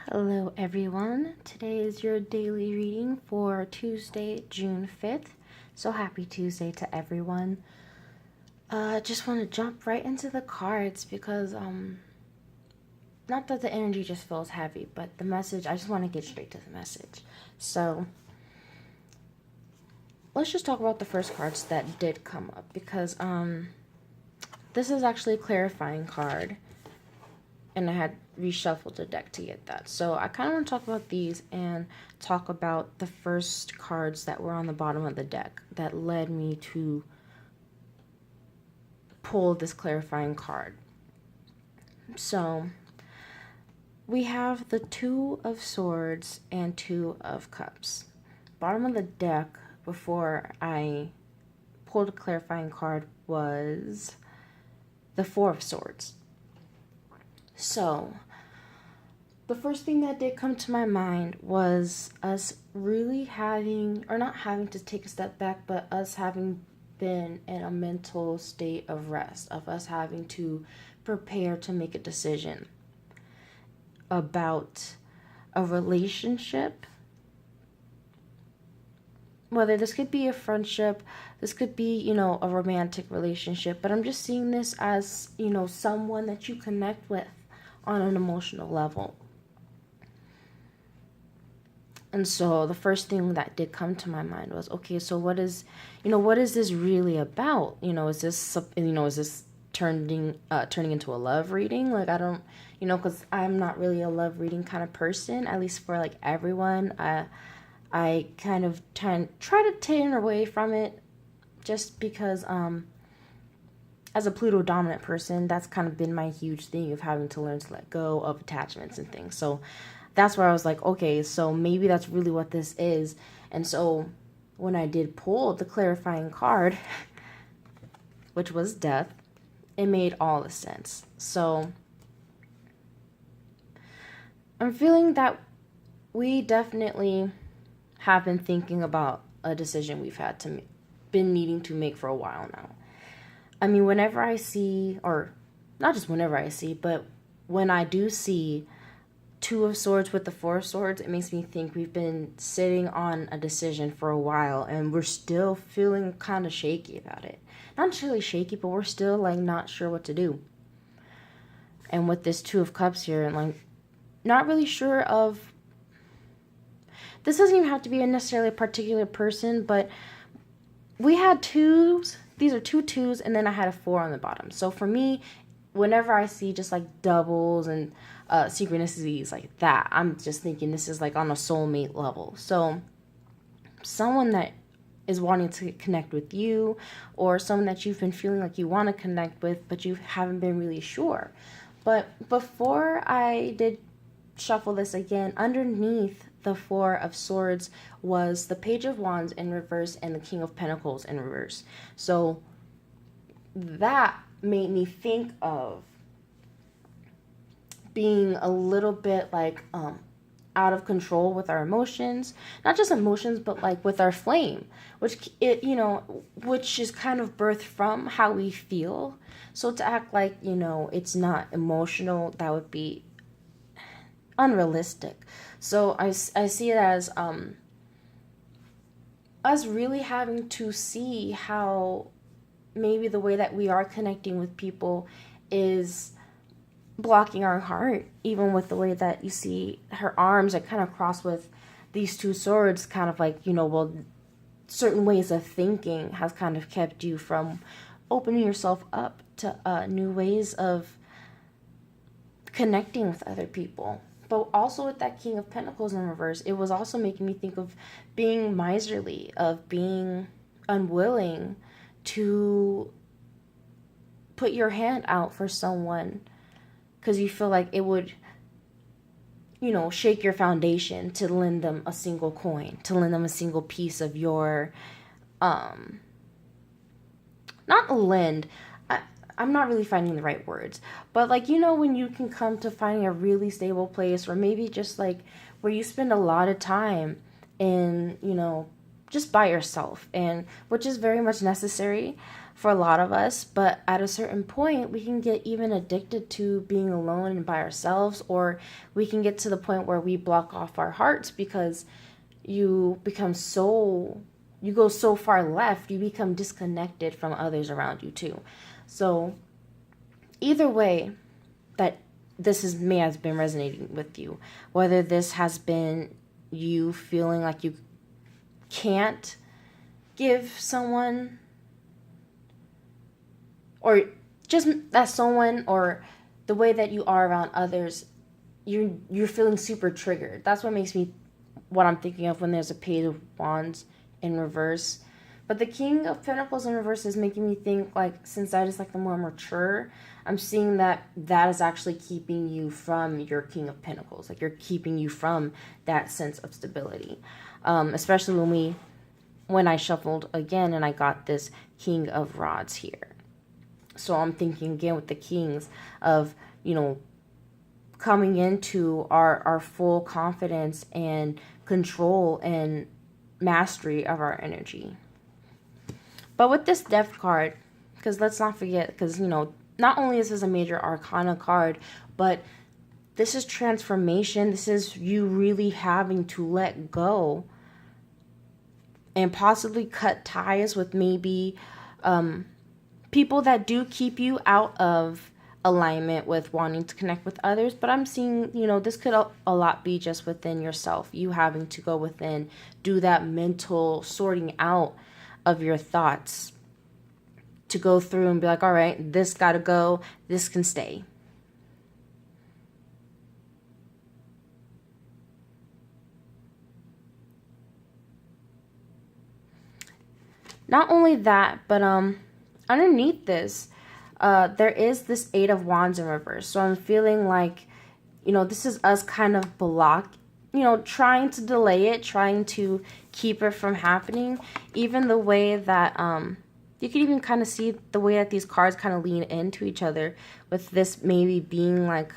Hello everyone, today is your daily reading for Tuesday, June 5th. So happy Tuesday to everyone. Just want to jump right into the cards because not that the energy just feels heavy, but the message, I just want to get straight to the message. So let's just talk about the first cards that did come up because this is actually a clarifying card. And I had reshuffled the deck to get that. So I kind of want to talk about these and talk about the first cards that were on the bottom of the deck that led me to pull this clarifying card. So we have the Two of Swords and Two of Cups. Bottom of the deck before I pulled a clarifying card was the Four of Swords. So, the first thing that did come to my mind was us really having, or not having to take a step back, but us having been in a mental state of rest, of us having to prepare to make a decision about a relationship. Whether this could be a friendship, this could be, a romantic relationship, but I'm just seeing this as, someone that you connect with on an emotional level. And so the first thing that did come to my mind was, okay, so what is this really about? Is this turning into a love reading? Like, I don't, because I'm not really a love reading kind of person, at least for like everyone. I kind of try to turn away from it just because, as a Pluto dominant person, that's kind of been my huge thing of having to learn to let go of attachments and things. So that's where I was like, okay, so maybe that's really what this is. And so when I did pull the clarifying card, which was death, it made all the sense. So I'm feeling that we definitely have been thinking about a decision we've been needing to make for a while now. I mean, whenever I see, or not just whenever I see, but when I do see Two of Swords with the Four of Swords, it makes me think we've been sitting on a decision for a while and we're still feeling kind of shaky about it. Not necessarily shaky, but we're still like not sure what to do. And with this Two of Cups here, and like not really sure of, this doesn't even have to be necessarily a particular person, but we had twos. These are two twos, and then I had a four on the bottom. So for me, whenever I see just like doubles and synchronicities like that, I'm just thinking this is like on a soulmate level. So someone that is wanting to connect with you, or someone that you've been feeling like you want to connect with, but you haven't been really sure. But before I did shuffle this again, underneath the Four of Swords was the Page of Wands in reverse and the King of Pentacles in reverse. So that made me think of being a little bit like out of control with our emotions, not just emotions, but like with our flame, which is kind of birthed from how we feel. So to act like, it's not emotional, that would be unrealistic. So I see it as us really having to see how maybe the way that we are connecting with people is blocking our heart, even with the way that you see her arms are kind of crossed with these two swords, kind of like, certain ways of thinking has kind of kept you from opening yourself up to new ways of connecting with other people. But also with that King of Pentacles in reverse, it was also making me think of being miserly, of being unwilling to put your hand out for someone because you feel like it would, shake your foundation to lend them a single coin, to lend them a single piece of your, not lend, I'm not really finding the right words, but like, when you can come to finding a really stable place, or maybe just like where you spend a lot of time in, just by yourself, and which is very much necessary. for a lot of us, but at a certain point, we can get even addicted to being alone and by ourselves, or we can get to the point where we block off our hearts because you go so far left, you become disconnected from others around you too. So either way that may have been resonating with you, whether this has been you feeling like you can't give someone, or just that someone, or the way that you are around others, you're feeling super triggered. That's what I'm thinking of when there's a Page of Wands in reverse. But the King of Pentacles in reverse is making me think, like, since that is like the more mature, I'm seeing that is actually keeping you from your King of Pentacles. Like, you're keeping you from that sense of stability. Especially when I shuffled again and I got this King of Rods here. So I'm thinking again with the Kings of, coming into our full confidence and control and mastery of our energy. But with this Death card, because let's not forget, because, not only is this a major arcana card, but this is transformation. This is you really having to let go and possibly cut ties with maybe people that do keep you out of alignment with wanting to connect with others. But I'm seeing, this could a lot be just within yourself. You having to go within, do that mental sorting out of your thoughts, to go through and be like, all right, this gotta go, this can stay. Not only that, but underneath this, there is this Eight of Wands in reverse. So I'm feeling like, this is us kind of trying to delay it, trying to keep it from happening. Even the way that, you can even kind of see the way that these cards kind of lean into each other, with this maybe being like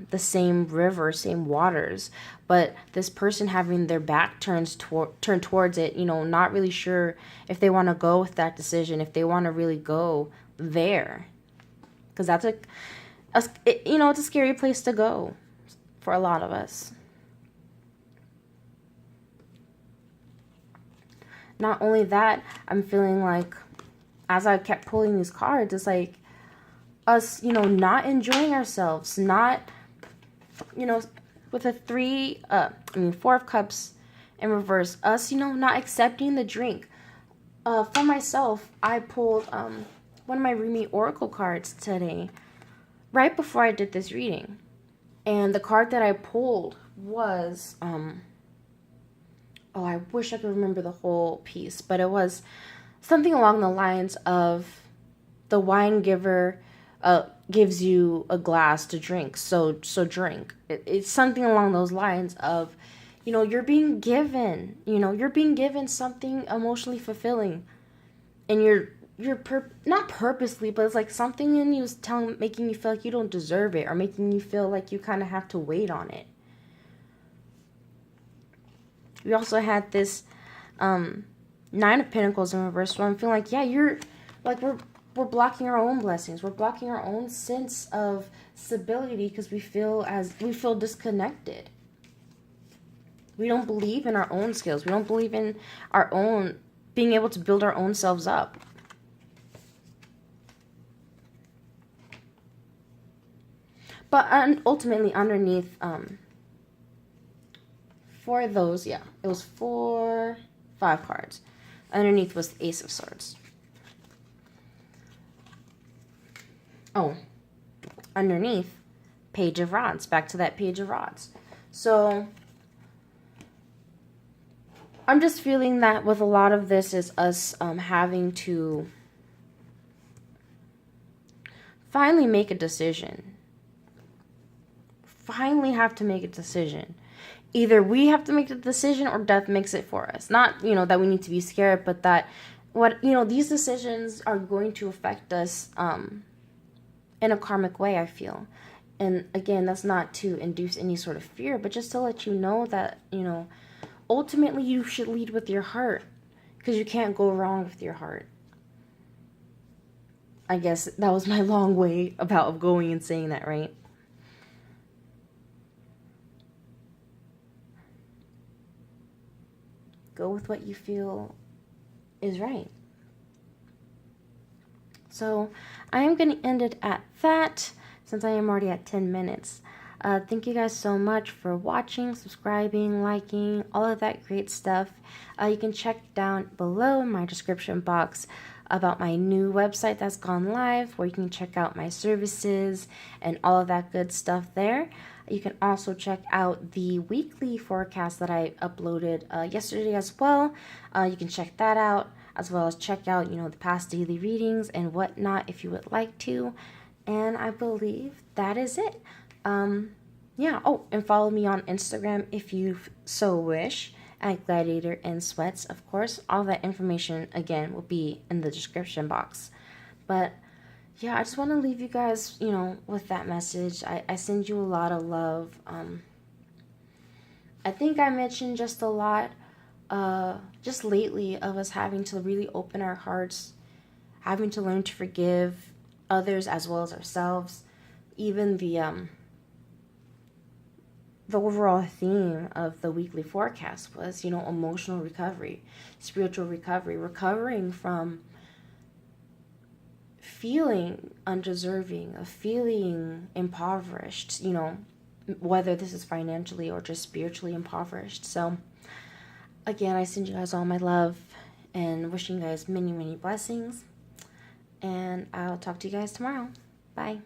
the same river, same waters, but this person having their back turned towards it, not really sure if they want to go with that decision, if they want to really go there. Because that's it's a scary place to go for a lot of us. Not only that, I'm feeling like, as I kept pulling these cards, it's like us, not enjoying ourselves, not, with a Four of Cups in reverse, us, not accepting the drink. For myself, I pulled one of my Rumi Oracle cards today, right before I did this reading. And the card that I pulled was, I wish I could remember the whole piece, but it was something along the lines of the wine giver gives you a glass to drink, so drink. It's something along those lines of, you're being given something emotionally fulfilling, and you're not purposely, but it's like something in you is making you feel like you don't deserve it, or making you feel like you kind of have to wait on it. We also had this Nine of Pentacles in reverse, so I'm feeling like, you're like, we're blocking our own blessings. We're blocking our own sense of stability because we feel disconnected. We don't believe in our own skills. We don't believe in our own being able to build our own selves up. But ultimately, underneath, for those, it was 5 cards. Underneath was the Ace of Swords. Oh, underneath, Page of Rods. Back to that Page of Rods. So, I'm just feeling that with a lot of this is us having to finally make a decision. Finally have to make a decision. Either we have to make the decision or death makes it for us. Not, that we need to be scared, but that these decisions are going to affect us in a karmic way, I feel. And again, that's not to induce any sort of fear, but just to let you know that, ultimately you should lead with your heart, because you can't go wrong with your heart. I guess that was my long way about of going and saying that, right? Go with what you feel is right. So I am going to end it at that since I am already at 10 minutes. Thank you guys so much for watching, subscribing, liking, all of that great stuff. You can check down below in my description box about my new website that's gone live, where you can check out my services and all of that good stuff there. You can also check out the weekly forecast that I uploaded yesterday as well. You can check that out, as well as check out, the past daily readings and whatnot if you would like to. And I believe that is it. Yeah. Oh, and follow me on Instagram if you so wish, at Gladiator in Sweats. Of course, all that information again will be in the description box. But yeah, I just want to leave you guys, with that message. I send you a lot of love. I think I mentioned just a lot, just lately, of us having to really open our hearts, having to learn to forgive others as well as ourselves. Even the overall theme of the weekly forecast was, emotional recovery, spiritual recovery, recovering from feeling undeserving, of feeling impoverished, whether this is financially or just spiritually impoverished. So, again, I send you guys all my love and wishing you guys many, many blessings. And I'll talk to you guys tomorrow. Bye.